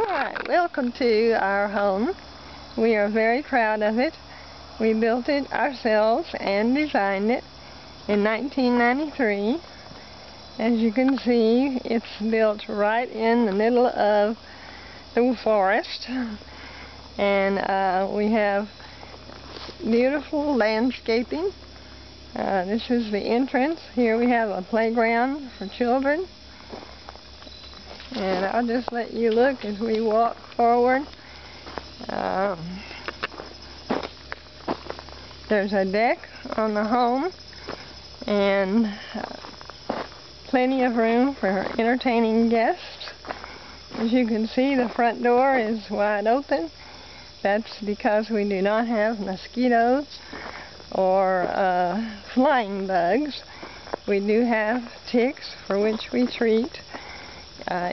Alright, welcome to our home. We are very proud of it. We built it ourselves and designed it in 1993. As you can see, it's built right in the middle of the forest. And we have beautiful landscaping. This is the entrance. Here we have a playground for children. And I'll just let you look as we walk forward. There's a deck on the home and plenty of room for entertaining guests. As you can see, the front door is wide open. That's because we do not have mosquitoes or flying bugs. We do have ticks for which we treat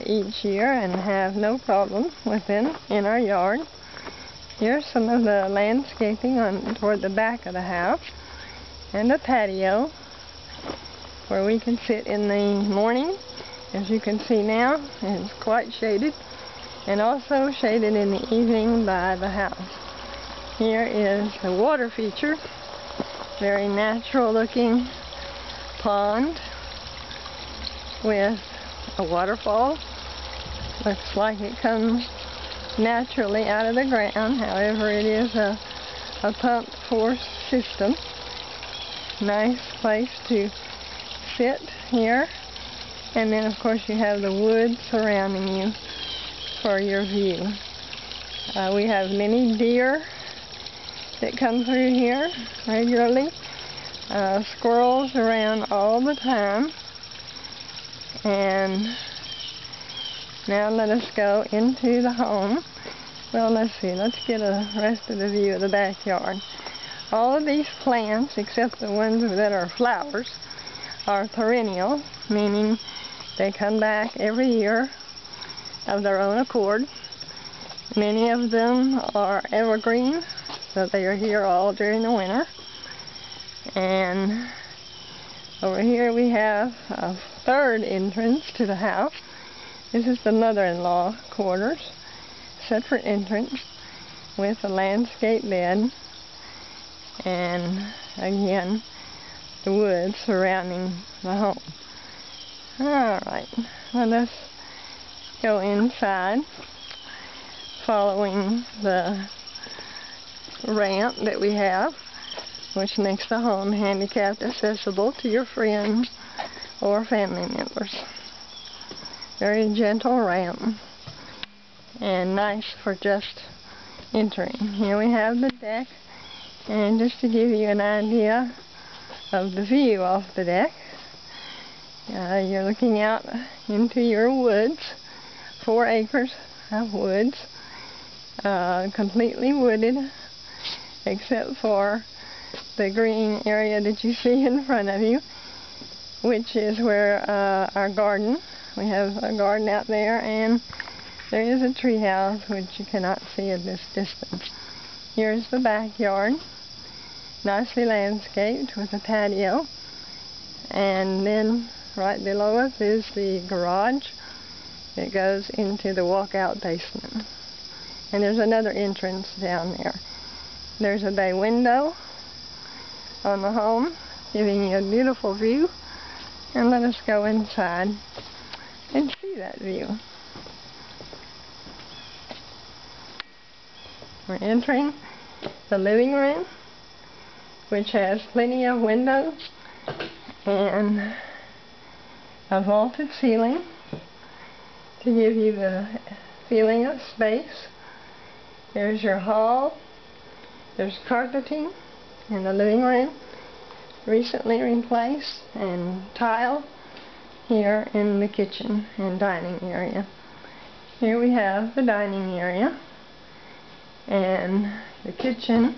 each year and have no problem with them in our yard. Here's some of the landscaping toward the back of the house, and a patio where we can sit in the morning. As you can see now, it's quite shaded, and also shaded in the evening by the house. Here is the water feature, very natural looking pond with a waterfall. Looks like it comes naturally out of the ground. However, it is a pump force system. Nice place to sit here. And then of course you have the woods surrounding you for your view. We have many deer that come through here regularly. Squirrels around all the time. And now let us go into the home. Well, let's see. Let's get a rest of the view of the backyard. All of these plants, except the ones that are flowers, are perennial, meaning they come back every year of their own accord. Many of them are evergreen, so they are here all during the winter. And over here we have a third entrance to the house. This is the mother-in-law quarters, separate entrance with a landscape bed, and again the woods surrounding the home. Alright, let us go inside following the ramp that we have, which makes the home handicapped accessible to your friends or family members. Very gentle ramp and nice for just entering. Here we have the deck, and just to give you an idea of the view off the deck, you're looking out into your woods, 4 acres of woods, completely wooded except for the green area that you see in front of you, which is where our garden. We have a garden out there, and there is a tree house which you cannot see at this distance. Here's the backyard, nicely landscaped with a patio, and then right below us is the garage that goes into the walkout basement. And there's another entrance down there. There's a bay window on the home, giving you a beautiful view. And let us go inside and see that view. We're entering the living room, which has plenty of windows and a vaulted ceiling to give you the feeling of space. There's your hall. There's carpeting in the living room, recently replaced, and tile here in the kitchen and dining area. Here we have the dining area, and the kitchen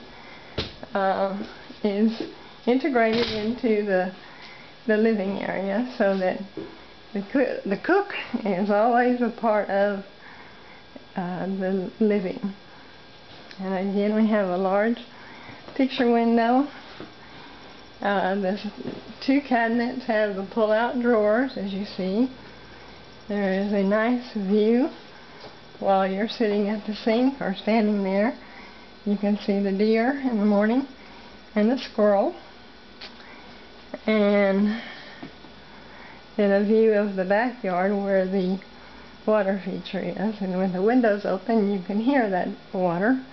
is integrated into the living area, so that the cook is always a part of the living. And again, we have a large picture window. The 2 cabinets have the pull-out drawers, as you see. There is a nice view while you're sitting at the sink or standing there, you can see the deer in the morning and the squirrel, and then a view of the backyard where the water feature is, and with the windows open you can hear that water.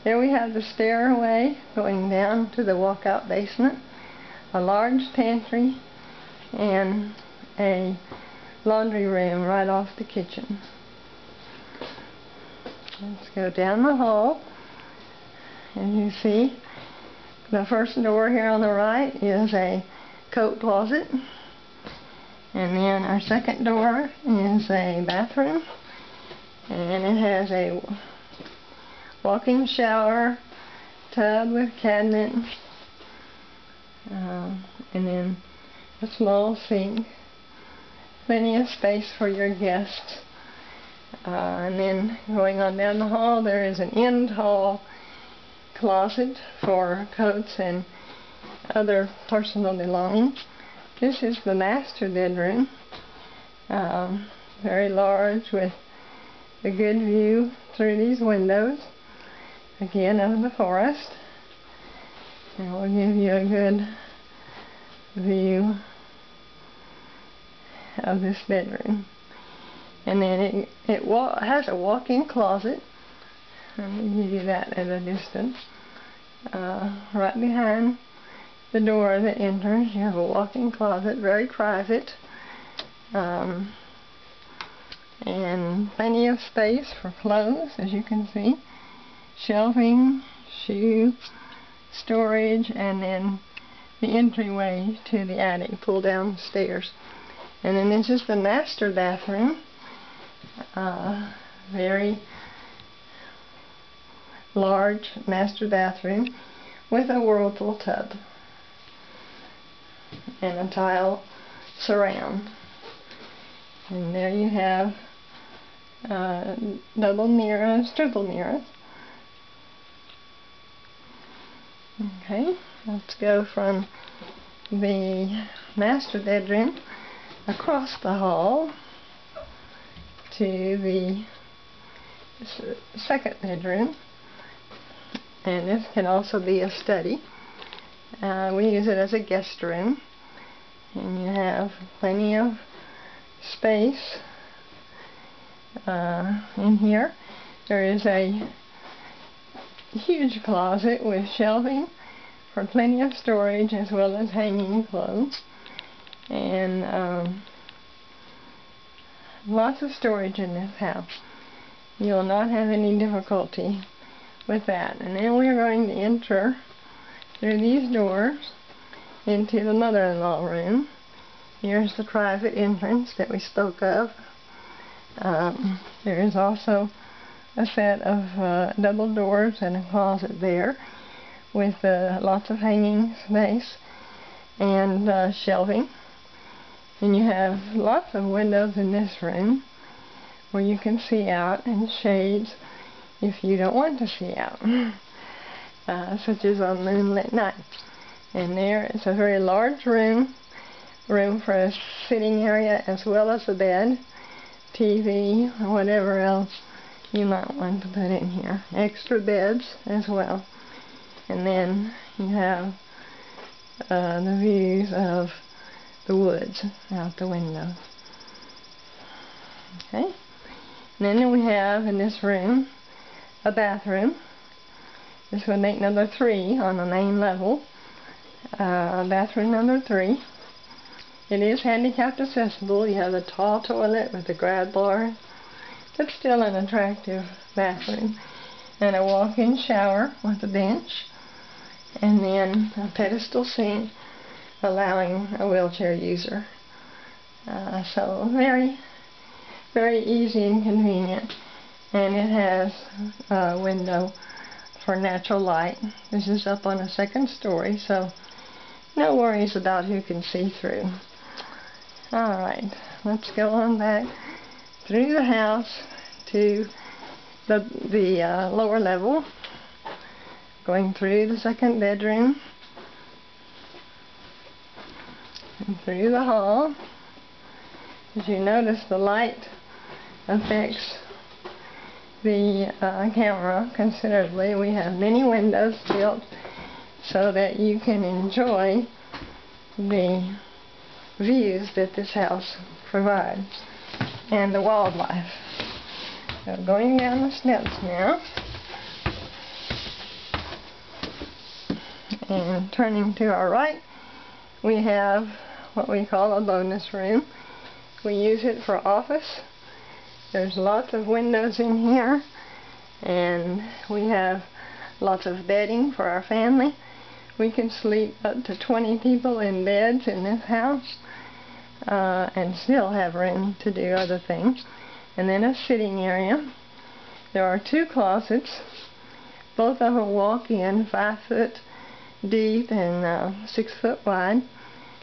There we have the stairway going down to the walkout basement, a large pantry, and a laundry room right off the kitchen. Let's go down the hall, and you see the first door here on the right is a coat closet, and then our second door is a bathroom, and it has a walk-in shower, tub with cabinets, and then a small sink, plenty of space for your guests. And then going on down the hall, there is an end hall closet for coats and other personal belongings. This is the master bedroom, very large with a good view through these windows, again of the forest. And we'll give you a good view of this bedroom. And then it has a walk-in closet. Let me give you that at a distance. Right behind the door that enters, you have a walk-in closet, very private, and plenty of space for clothes, as you can see, shelving, shoe storage, and then the entryway to the attic, pull down stairs. And then this is the master bathroom, very large master bathroom with a whirlpool tub and a tile surround. And there you have double mirrors, triple mirrors. Okay, let's go from the master bedroom across the hall to the second bedroom, and this can also be a study. We use it as a guest room, and you have plenty of space in here. There is a huge closet with shelving for plenty of storage as well as hanging clothes, and lots of storage in this house. You'll not have any difficulty with that. And then we're going to enter through these doors into the mother-in-law room. Here's the private entrance that we spoke of. There is also a set of double doors and a closet there with lots of hanging space and shelving. And you have lots of windows in this room where you can see out, and shades if you don't want to see out, such as on moonlit nights. And there is a very large room for a sitting area as well as a bed, TV, or whatever else you might want to put in here. Extra beds as well. And then you have the views of the woods out the windows. Okay. And then we have in this room a bathroom. This would make number 3 on the main level. Bathroom number 3. It is handicapped accessible. You have a tall toilet with a grab bar, but still an attractive bathroom. And a walk-in shower with a bench. And then a pedestal sink allowing a wheelchair user. So very, very easy and convenient. And it has a window for natural light. This is up on a second story, so no worries about who can see through. Alright, let's go on back through the house to the lower level, going through the second bedroom and through the hall. As you notice, the light affects the camera considerably. We have many windows built so that you can enjoy the views that this house provides and the wildlife. So going down the steps now and turning to our right, we have what we call a bonus room. We use it for office. There's lots of windows in here, and we have lots of bedding for our family. We can sleep up to 20 people in beds in this house and still have room to do other things. And then a sitting area. There are 2 closets. Both of them walk-in, 5 foot deep and 6 foot wide.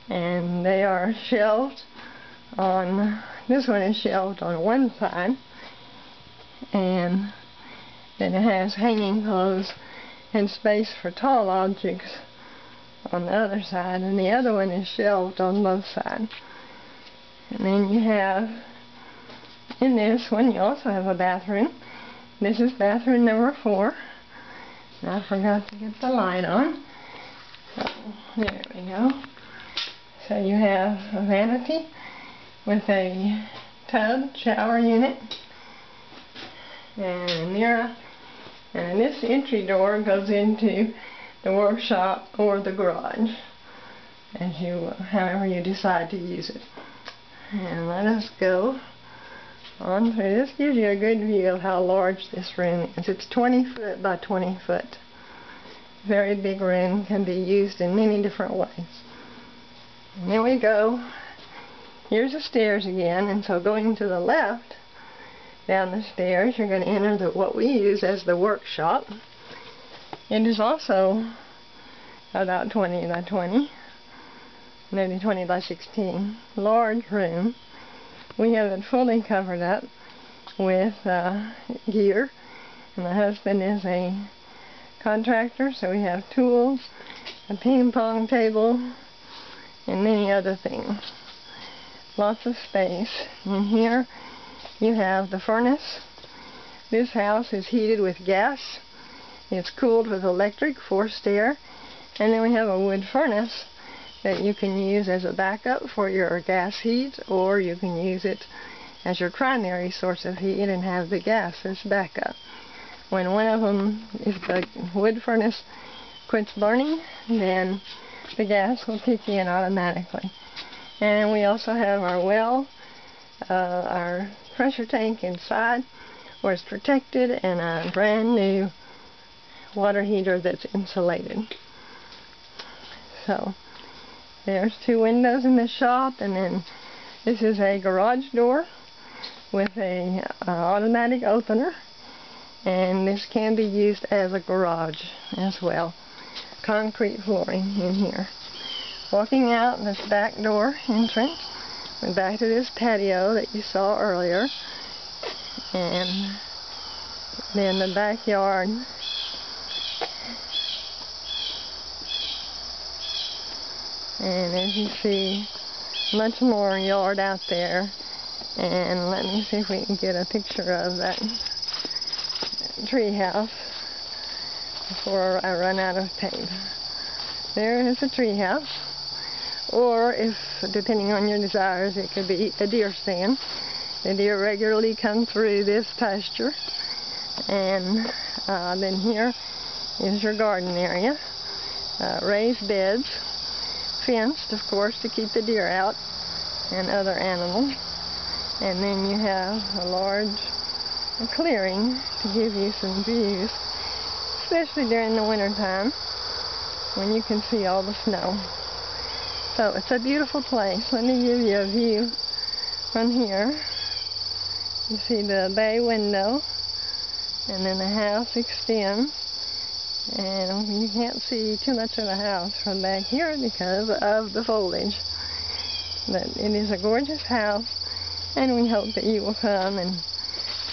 And they are shelved on, this one is shelved on one side. And then it has hanging clothes and space for tall objects on the other side. And the other one is shelved on both sides. And then you have, in this one, you also have a bathroom. This is bathroom number 4. And I forgot to get the light on. So, there we go. So you have a vanity with a tub, shower unit, and a mirror. And this entry door goes into the workshop or the garage, however you decide to use it. And let us go on through. This gives you a good view of how large this room is. It's 20 foot by 20 foot. Very big room, can be used in many different ways. And then we go. Here's the stairs again, and so going to the left down the stairs, you're going to enter what we use as the workshop. It is also about 20 by 20. Maybe 20 by 16, large room. We have it fully covered up with gear, and my husband is a contractor, so we have tools, a ping pong table, and many other things. Lots of space. In here you have the furnace. This house is heated with gas. It's cooled with electric, forced air, and then we have a wood furnace that you can use as a backup for your gas heat, or you can use it as your primary source of heat and have the gas as backup. When one of them, if the wood furnace quits burning, then the gas will kick in automatically. And we also have our well, our pressure tank inside where it's protected, and a brand new water heater that's insulated. So there's 2 windows in the shop, and then this is a garage door with a automatic opener, and this can be used as a garage as well. Concrete flooring in here. Walking out this back door entrance, we're back to this patio that you saw earlier, and then the backyard. And as you see, much more yard out there. And let me see if we can get a picture of that tree house before I run out of tape. There is a tree house. Or, if depending on your desires, it could be a deer stand. The deer regularly come through this pasture. And then here is your garden area. Raised beds. Fenced, of course, to keep the deer out and other animals. And then you have a large clearing to give you some views, especially during the winter time when you can see all the snow. So it's a beautiful place. Let me give you a view from here. You see the bay window, and then the house extends. And you can't see too much of the house from back here because of the foliage. But it is a gorgeous house, and we hope that you will come and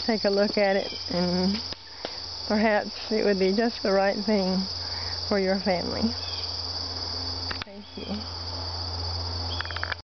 take a look at it, and perhaps it would be just the right thing for your family.